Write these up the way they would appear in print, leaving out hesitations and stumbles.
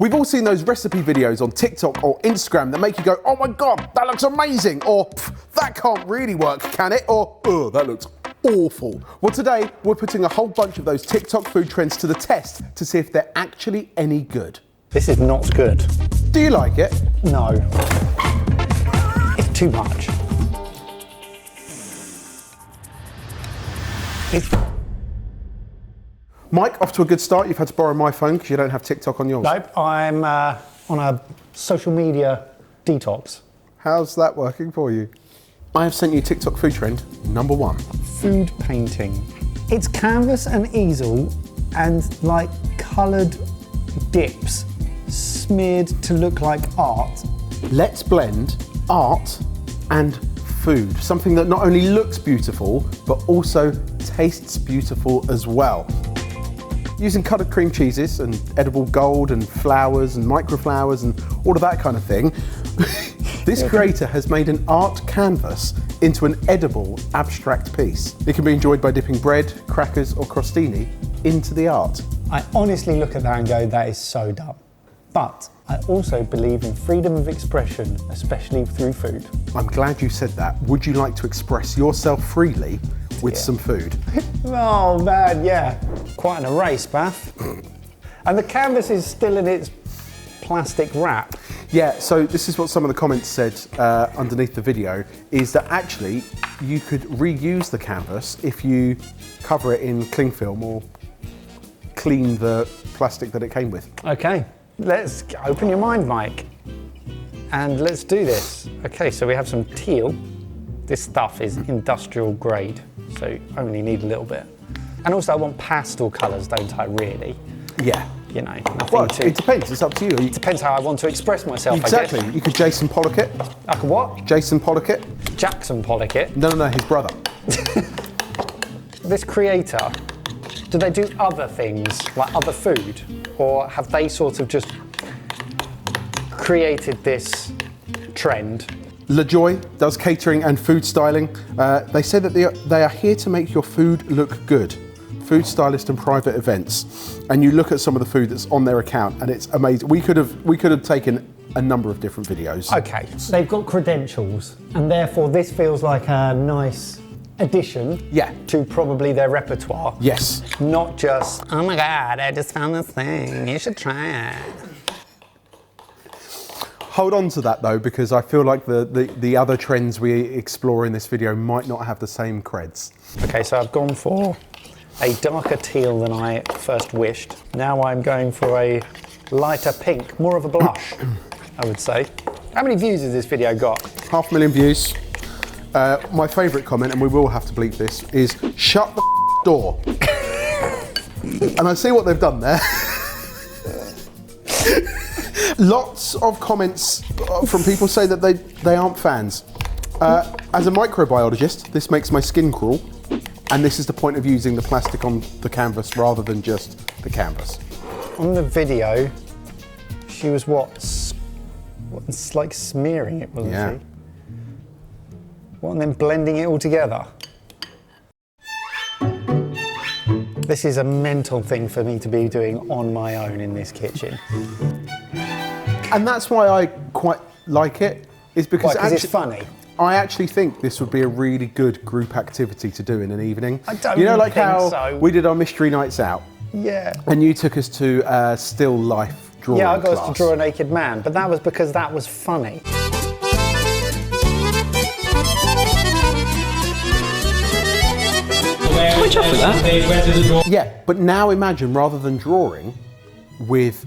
We've all seen those recipe videos on TikTok or Instagram that make you go, oh my God, that looks amazing, or that can't really work, can it? Or, oh, that looks awful. Well, today we're putting a whole bunch of those TikTok food trends to the test to see if they're actually any good. This is not good. Do you like it? No. It's too much. Mike, off to a good start. You've had to borrow my phone because you don't have TikTok on yours. Nope, I'm on a social media detox. How's that working for you? I have sent you TikTok food trend number 1. Food painting. It's canvas and easel and like coloured dips smeared to look like art. Let's blend art and food. Something that not only looks beautiful, but also tastes beautiful as well. Using coloured cream cheeses and edible gold and flowers and microflowers and all of that kind of thing, this creator has made an art canvas into an edible abstract piece. It can be enjoyed by dipping bread, crackers or crostini into the art. I honestly look at that and go, that is so dumb. But I also believe in freedom of expression, especially through food. I'm glad you said that. Would you like to express yourself freely with some food? Oh man, yeah. Quite an erase, Bath. And the canvas is still in its plastic wrap. Yeah, so this is what some of the comments said underneath the video, is that actually you could reuse the canvas if you cover it in cling film or clean the plastic that it came with. Okay, let's open your mind, Mike. And let's do this. Okay, so we have some teal. This stuff is industrial grade, so you only need a little bit. And also I want pastel colours, don't I, really? Yeah. You know, nothing Well, too... it depends, it's up to you. It depends how I want to express myself, Exactly, I guess. you could Jason Pollock it. I could what? Jason Pollock it. Jackson Pollock it. No, his brother. This creator, do they do other things, like other food? Or have they sort of just created this trend? LaJoy does catering and food styling. They say that they are here to make your food look good. Food stylist and private events. And you look at some of the food that's on their account and it's amazing. We could have taken a number of different videos. Okay, they've got credentials and therefore this feels like a nice addition to probably their repertoire. Yes. Not just, oh my God, I just found this thing, you should try it. Hold on to that though, because I feel like the other trends we explore in this video might not have the same creds. Okay, so I've gone for a darker teal than I first wished. Now I'm going for a lighter pink, more of a blush, I would say. How many views has this video got? 500,000 views. My favourite comment, and we will have to bleep this, is shut the door. And I see what they've done there. Lots of comments from people say that they aren't fans. As a microbiologist, this makes my skin crawl, and this is the point of using the plastic on the canvas rather than just the canvas. On the video, she was like smearing it, wasn't she? What, and then blending it all together? This is a mental thing for me to be doing on my own in this kitchen. And that's why I quite like it, is because it's funny. I actually think this would be a really good group activity to do in an evening. I don't You know, like think how so. we did our mystery nights out, Yeah. and you took us to still life drawing Yeah, I got us class. to draw a naked man, but that was because that was funny. Good job with that. Yeah, but now imagine, rather than drawing with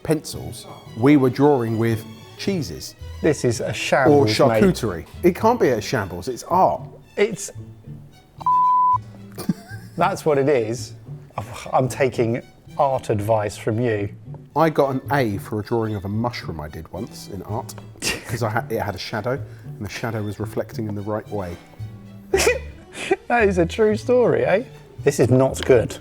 pencils, we were drawing with cheeses. This is a Or shambles, charcuterie. mate. It can't be a shambles, it's art. It's... That's what it is. I'm taking art advice from you. I got an A for a drawing of a mushroom I did once in art, because it had a shadow, and the shadow was reflecting in the right way. That is a true story, eh? This is not good.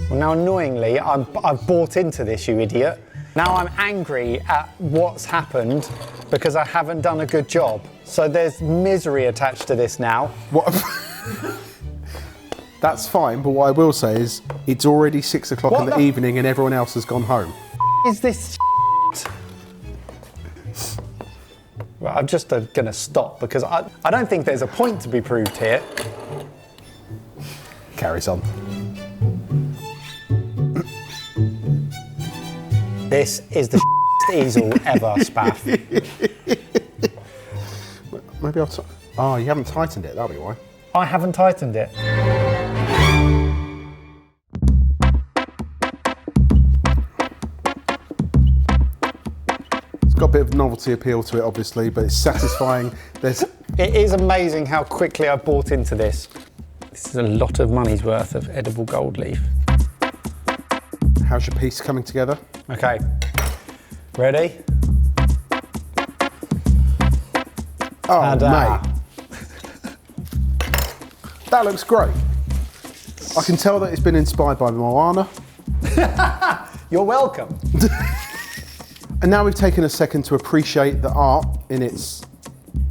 Well, now annoyingly, I've bought into this, you idiot. Now I'm angry at what's happened because I haven't done a good job. So there's misery attached to this now. What? That's fine, but what I will say is it's already 6 o'clock in the evening and everyone else has gone home. is this? Right, I'm just going to stop because I don't think there's a point to be proved here. Carries on. This is the easel ever, Spaff. Maybe I'll. Oh, you haven't tightened it. That'll be why. I haven't tightened it. It's got a bit of novelty appeal to it, obviously, but it's satisfying. It is amazing how quickly I bought into this. This is a lot of money's worth of edible gold leaf. How's your piece coming together? Okay, ready? Oh, Ta-da. mate. That looks great. I can tell that it's been inspired by Moana. You're welcome. And now we've taken a second to appreciate the art in its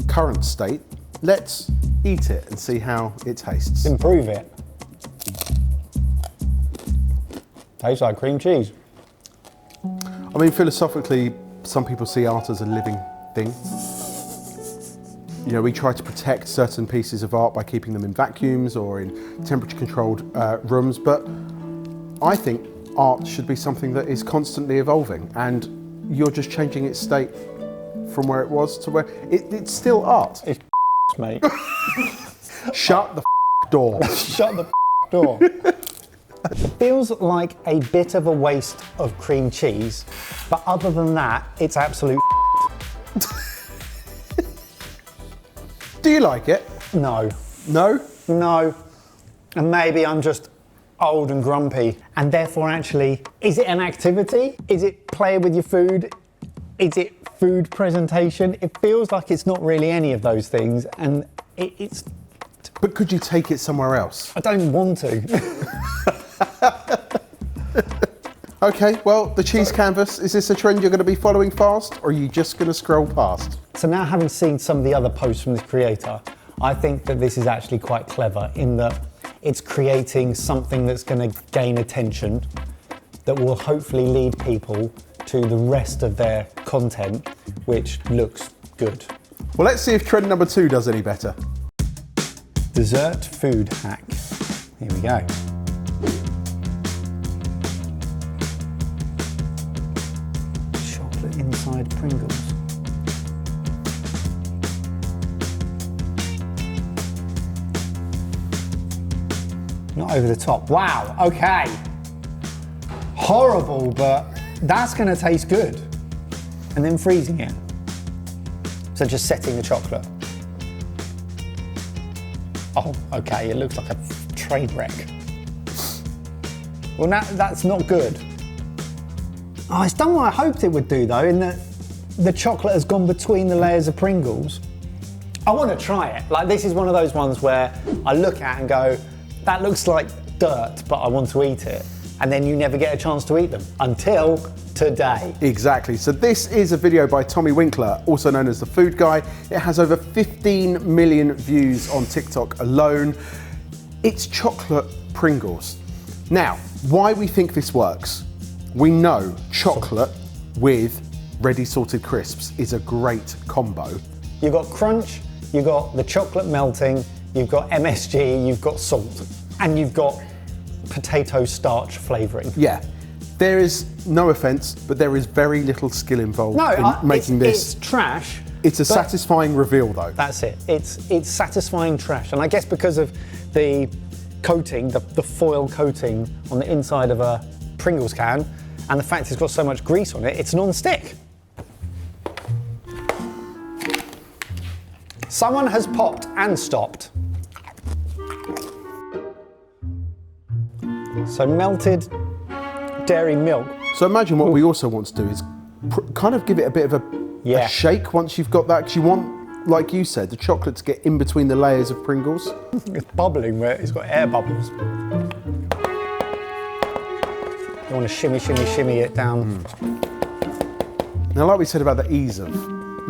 current state. Let's eat it and see how it tastes. Improve it. Tastes like cream cheese. I mean, philosophically, some people see art as a living thing. You know, we try to protect certain pieces of art by keeping them in vacuums or in temperature-controlled rooms, but I think art should be something that is constantly evolving, and you're just changing its state from where it was to where it's still art. It's mate. Shut the door. Shut the door. It feels like a bit of a waste of cream cheese, but other than that, it's absolute. Do you like it? No. No? No. And maybe I'm just old and grumpy. And therefore, actually, is it an activity? Is it play with your food? Is it food presentation? It feels like it's not really any of those things. And it's. But could you take it somewhere else? I don't want to. Okay, well, the cheese canvas, is this a trend you're going to be following fast, or are you just going to scroll past? So now, having seen some of the other posts from this creator, I think that this is actually quite clever in that it's creating something that's going to gain attention, that will hopefully lead people to the rest of their content, which looks good. Well, let's see if trend number 2 does any better. Dessert food hack. Here we go. Chocolate inside Pringles. Not over the top. Wow, okay. Horrible, but that's gonna taste good. And then freezing it. So just setting the chocolate. Oh, okay, it looks like a train wreck. Well, now that's not good. Oh, it's done what I hoped it would do though, in that the chocolate has gone between the layers of Pringles. I want to try it. Like, this is one of those ones where I look at and go, that looks like dirt, but I want to eat it. And then you never get a chance to eat them until today. Exactly. So this is a video by Tommy Winkler, also known as The Food Guy. It has over 15 million views on TikTok alone. It's chocolate Pringles. Now, why we think this works. We know chocolate with ready salted crisps is a great combo. You've got crunch, you've got the chocolate melting, you've got MSG, you've got salt, and you've got potato starch flavouring. Yeah. There is, no offence, but there is very little skill involved in making this. It's trash. It's a satisfying reveal though. That's it. It's satisfying trash. And I guess because of the coating, the foil coating on the inside of a Pringles can, and the fact it's got so much grease on it, it's non-stick. Someone has popped and stopped. So melted dairy milk. So imagine what we also want to do is kind of give it a bit of a shake once you've got that, because you want, like you said, the chocolate to get in between the layers of Pringles. It's bubbling where it's got air bubbles. You want to shimmy, shimmy, shimmy it down. Now, like we said about the ease of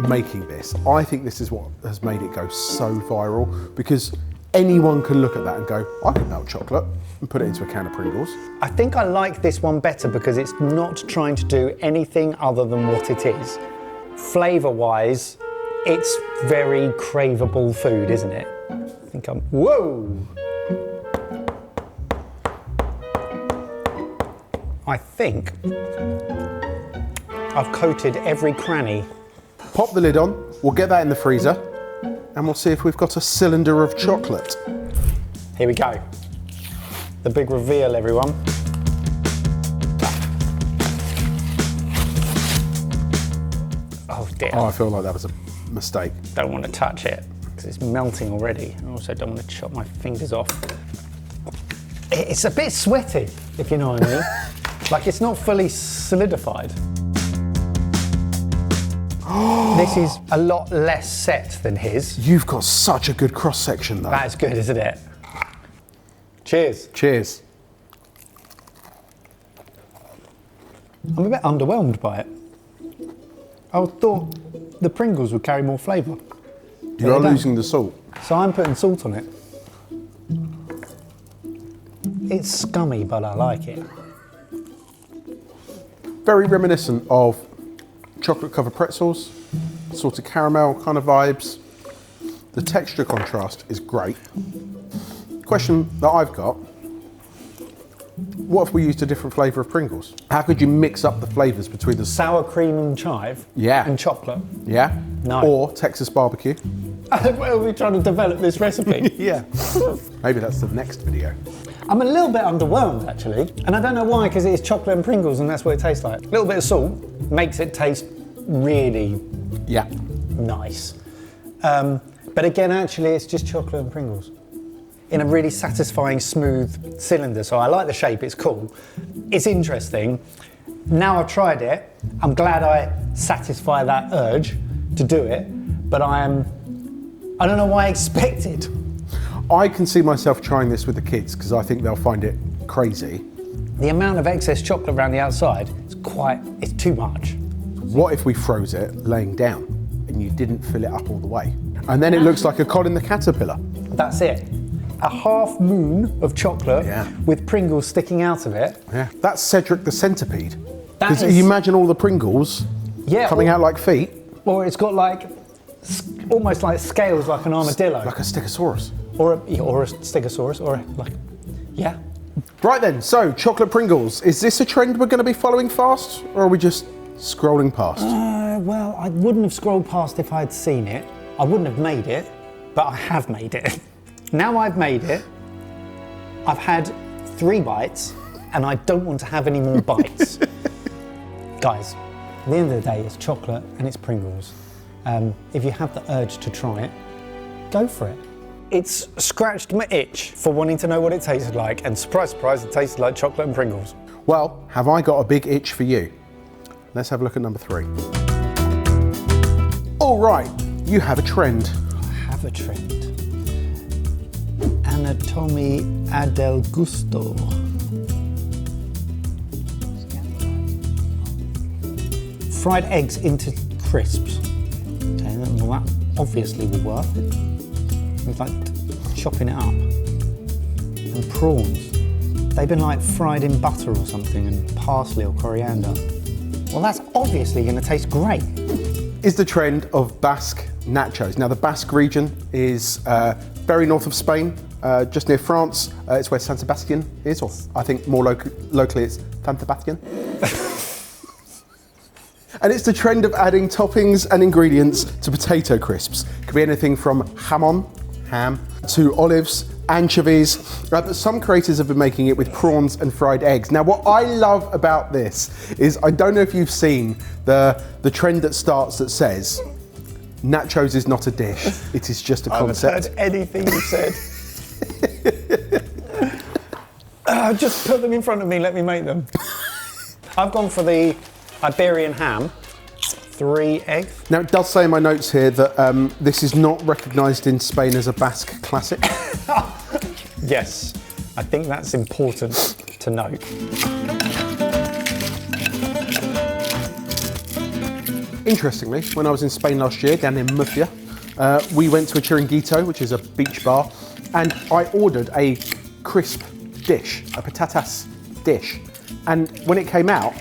making this, I think this is what has made it go so viral, because anyone can look at that and go, I can melt chocolate and put it into a can of Pringles. I think I like this one better because it's not trying to do anything other than what it is. Flavour-wise, it's very craveable food, isn't it? I think I'm... Whoa! I think I've coated every cranny. Pop the lid on, we'll get that in the freezer, and we'll see if we've got a cylinder of chocolate. Here we go. The big reveal, everyone. Oh dear. Oh, I feel like that was a mistake. Don't want to touch it because it's melting already. I also don't want to chop my fingers off. It's a bit sweaty, if you know what I mean. Like it's not fully solidified. This is a lot less set than his. You've got such a good cross section though. That is good, isn't it? Cheers. Cheers. I'm a bit underwhelmed by it. I thought the Pringles would carry more flavour. You are losing the salt. So I'm putting salt on it. It's scummy, but I like it. Very reminiscent of chocolate covered pretzels, salted caramel kind of vibes. The texture contrast is great. Question that I've got, what if we used a different flavour of Pringles? How could you mix up the flavours between the Sour cream and chive Yeah. and chocolate. yeah? No. Or Texas barbecue? Well, we're trying to develop this recipe. Yeah. Maybe that's the next video. I'm a little bit underwhelmed, actually. And I don't know why, because it is chocolate and Pringles and that's what it tastes like. A little bit of salt makes it taste really Yeah. nice. But again, actually, it's just chocolate and Pringles in a really satisfying, smooth cylinder. So I like the shape, it's cool. It's interesting. Now I've tried it, I'm glad I satisfy that urge to do it, but I don't know why I expected. I can see myself trying this with the kids because I think they'll find it crazy. The amount of excess chocolate around the outside is it's too much. What if we froze it laying down and you didn't fill it up all the way? And then it looks like a cod in the caterpillar. That's it. A half moon of chocolate Yeah. with Pringles sticking out of it. Yeah. That's Cedric the centipede. That Because is- you imagine all the Pringles coming out like feet, Or it's got like, almost like scales like an armadillo. like a Stegosaurus. Or a stegosaurus, or yeah. Right then, so chocolate Pringles. Is this a trend we're going to be following fast, or are we just scrolling past? Well, I wouldn't have scrolled past if I'd seen it. I wouldn't have made it, but I have made it. Now I've made it, I've had 3 bites, and I don't want to have any more bites. Guys, at the end of the day, it's chocolate and it's Pringles. If you have the urge to try it, go for it. It's scratched my itch for wanting to know what it tasted like, and surprise, surprise, it tasted like chocolate and Pringles. Well, have I got a big itch for you? Let's have a look at number 3. All right, you have a trend. I have a trend. Anatomy Adel Gusto. Fried eggs into crisps. Okay, well, that obviously will work. It's like chopping it up. And prawns. They've been like fried in butter or something, and parsley or coriander. Well, that's obviously going to taste great. Is the trend of Basque nachos. Now, the Basque region is very north of Spain, just near France. It's where San Sebastian is, or I think more locally it's San Sebastian. And it's the trend of adding toppings and ingredients to potato crisps. Could be anything from ham, to olives, anchovies, but some creators have been making it with prawns and fried eggs. Now, what I love about this is, I don't know if you've seen the trend that starts that says, nachos is not a dish, it is just a concept. I haven't heard anything you said. Just put them in front of me, let me make them. I've gone for the Iberian ham, 3 eggs. Now, it does say in my notes here that this is not recognised in Spain as a Basque classic. Yes, I think that's important to note. Interestingly, when I was in Spain last year, down in Murcia, we went to a chiringuito, which is a beach bar, And I ordered a crisp dish, a patatas dish. And when it came out,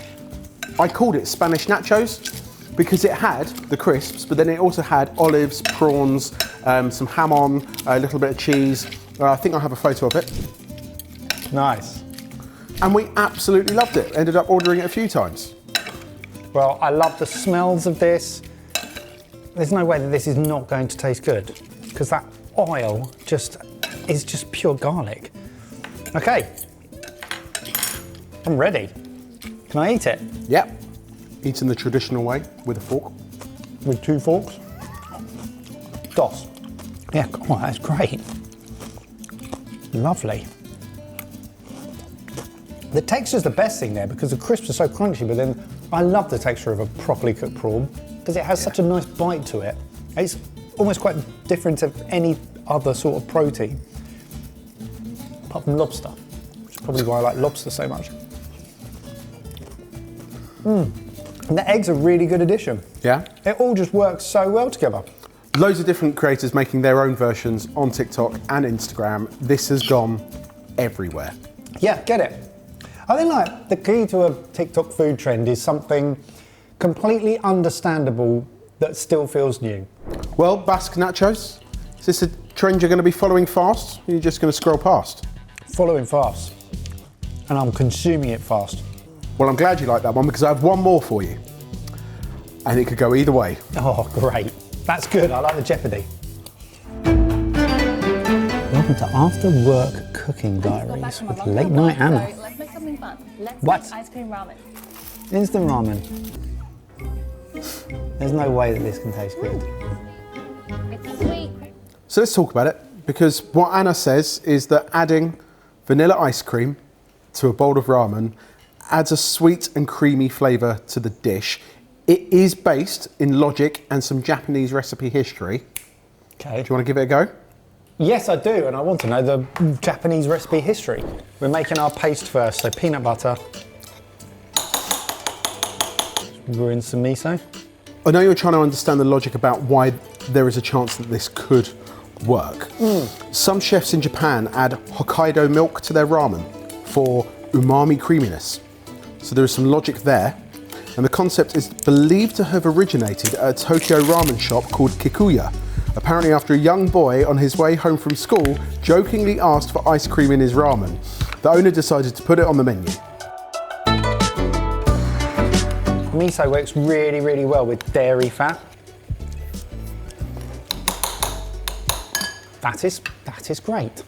I called it Spanish nachos because it had the crisps, but then it also had olives, prawns, some ham on, a little bit of cheese. I think I have a photo of it. Nice. And we absolutely loved it. Ended up ordering it a few times. Well, I love the smells of this. There's no way that this is not going to taste good because that oil is just pure garlic. Okay, I'm ready. Can I eat it? Yep. Eaten the traditional way with a fork. With 2 forks? Dos. Yeah, oh, that's great. Lovely. The texture's the best thing there because the crisps are so crunchy, but then I love the texture of a properly cooked prawn because it has such a nice bite to it. It's almost quite different to any other sort of protein, apart from lobster, which is probably why I like lobster so much. And the eggs are a really good addition. Yeah. It all just works so well together. Loads of different creators making their own versions on TikTok and Instagram. This has gone everywhere. Yeah, get it. I think like the key to a TikTok food trend is something completely understandable that still feels new. Well, Basque nachos, is this a trend you're going to be following fast? Or are you just going to scroll past? Following fast. And I'm consuming it fast. Well, I'm glad you like that one because I have one more for you. And it could go either way. Oh, great. That's good. I like the jeopardy. Welcome to After Work Cooking Diaries with Late Night Anna. So let's make something fun. Let's What? make ice cream ramen. Instant ramen. There's no way that this can taste good. It's sweet. So let's talk about it because what Anna says is that adding vanilla ice cream to a bowl of ramen adds a sweet and creamy flavour to the dish. It is based in logic and some Japanese recipe history. Okay. Do you want to give it a go? Yes, I do, and I want to know the Japanese recipe history. We're making our paste first, so peanut butter. We're in some miso. I know you're trying to understand the logic about why there is a chance that this could work. Some chefs in Japan add Hokkaido milk to their ramen for umami creaminess. So there is some logic there. And the concept is believed to have originated at a Tokyo ramen shop called Kikuya. Apparently after a young boy on his way home from school jokingly asked for ice cream in his ramen. The owner decided to put it on the menu. Miso works really, really well with dairy fat. That is great.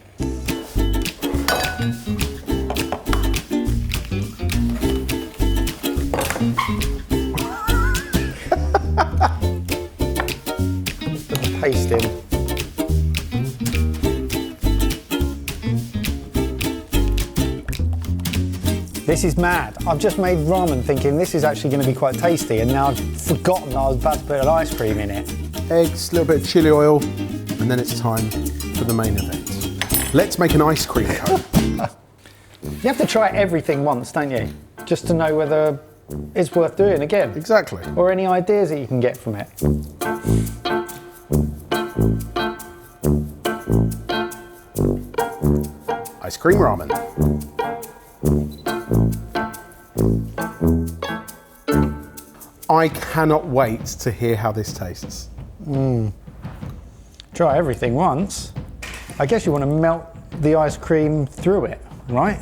Put the paste in. This is mad. I've just made ramen thinking this is actually going to be quite tasty, and now I've forgotten that I was about to put an ice cream in it. Eggs, a little bit of chili oil, and then it's time for the main event. Let's make an ice cream cone. You have to try everything once, don't you? Just to know whether it's worth doing again. Exactly. Or any ideas that you can get from it. Ice cream ramen. I cannot wait to hear how this tastes. Try everything once. I guess you want to melt the ice cream through it, right?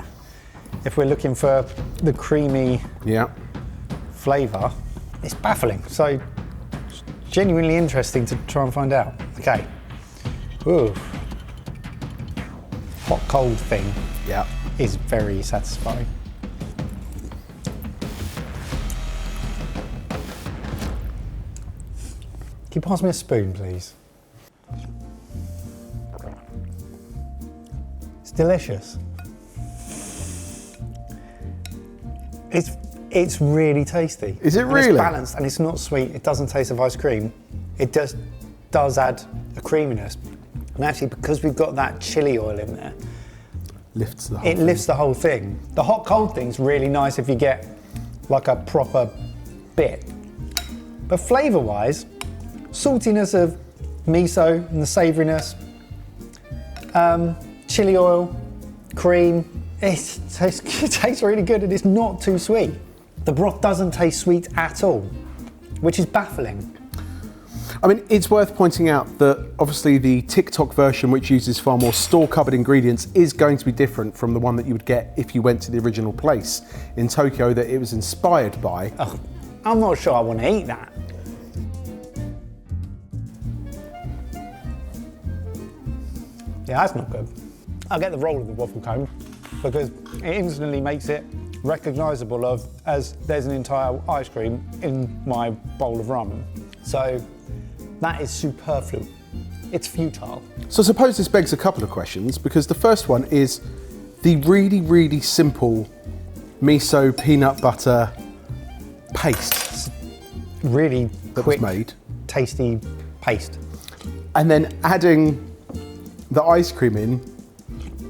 If we're looking for the creamy Yeah. flavour, it's baffling. So it's genuinely interesting to try and find out. Okay. Ooh. Hot cold thing Yeah. is very satisfying. Can you pass me a spoon, please? It's delicious. It's really tasty. Is it And really? It's balanced and it's not sweet. It doesn't taste of ice cream. It just does add a creaminess. And actually, because we've got that chili oil in there, Lifts the whole it thing. lifts the whole thing. The hot cold thing's really nice if you get like a proper bit. But flavour wise, saltiness of miso and the savouriness, Chili oil, cream. It tastes really good and it's not too sweet. The broth doesn't taste sweet at all, which is baffling. I mean, it's worth pointing out that obviously the TikTok version, which uses far more store-cupboard ingredients, is going to be different from the one that you would get if you went to the original place in Tokyo that it was inspired by. Oh, I'm not sure I want to eat that. Yeah, that's not good. I get the roll of the waffle cone because it instantly makes it recognisable as there's an entire ice cream in my bowl of ramen. So that is superfluous. It's futile. So I suppose this begs a couple of questions, because the first one is the really, really simple miso peanut butter paste Really that quick, was made, tasty paste. and then adding the ice cream in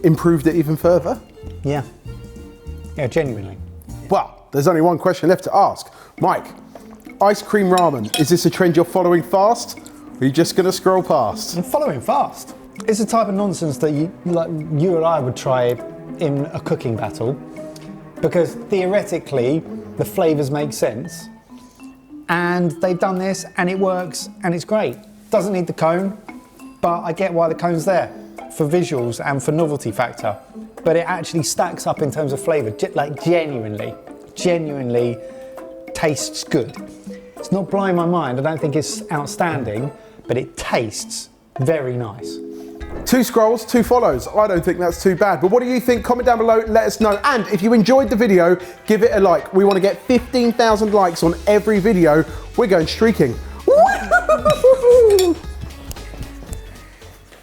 improved it even further. Yeah. Yeah, genuinely. Well, there's only one question left to ask. Mike, ice cream ramen, is this a trend you're following fast? Or are you just gonna scroll past? I'm following fast. It's the type of nonsense that you and I would try in a cooking battle, because theoretically the flavours make sense, and they've done this and it works and it's great. Doesn't need the cone, but I get why the cone's there, for visuals and for novelty factor. But it actually stacks up in terms of flavour, like genuinely tastes good. It's not blowing my mind, I don't think it's outstanding, but it tastes very nice. 2 scrolls, 2 follows. I don't think that's too bad. But what do you think? Comment down below, let us know. And if you enjoyed the video, give it a like. We want to get 15,000 likes on every video. We're going streaking.